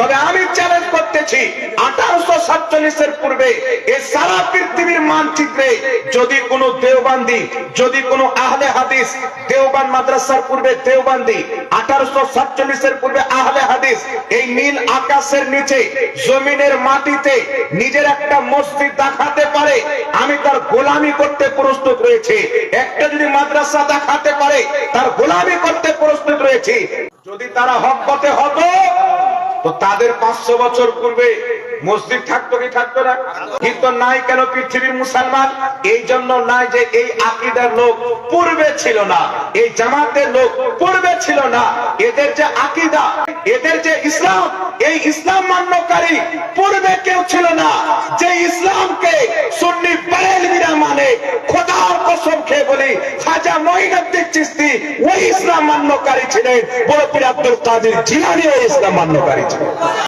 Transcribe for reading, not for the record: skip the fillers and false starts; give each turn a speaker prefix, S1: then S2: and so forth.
S1: তবে আমি চ্যালেঞ্জ করতেছি 1847 পূর্বে এই সারা পৃথিবীর মানচিত্রে যদি কোনো দেওবন্দি, যদি কোনো আহলে হাদিস, দেওবন্দ মাদ্রাসার পূর্বে দেওবন্দি, 1847 পূর্বে আহলে হাদিস এই নীল আকাশের নিচে জমিনের মাটিতে নিজের একটা মসজিদ দেখাতে পারে, আমি তার গোলামি করতে প্রস্তুত রয়েছে। একটা যদি মাদ্রাসা দেখাতে পারে, তার গোলামি করতে প্রস্তুত রয়েছে। যদি তারা হক পথে হতো তো তাদের 500 বছর পূর্বে মসজিদ থাকতো কি থাকতো না? কিন্তু নাই কেন পৃথিবীর মুসলমান? এই জন্য নাই যে এই আকীদার লোক পূর্বে ছিল না, এই জামাতের লোক পূর্বে ছিল না। এদের যে আকীদা, এদের যে ইসলাম, এই ইসলাম মান্যকারী পূর্বে কেউ ছিল না। যে ইসলামকে সুন্নি বেরেলভিরা মানে, খোদার কসম খেয়ে বলি, খাজা মঈনুদ্দিন চিশতি ওই ইসলাম মান্যকারী ছিলেন। বড় পীর আব্দুল কাদের জিলানী ওই ইসলাম মান্যকারী ছিলেন।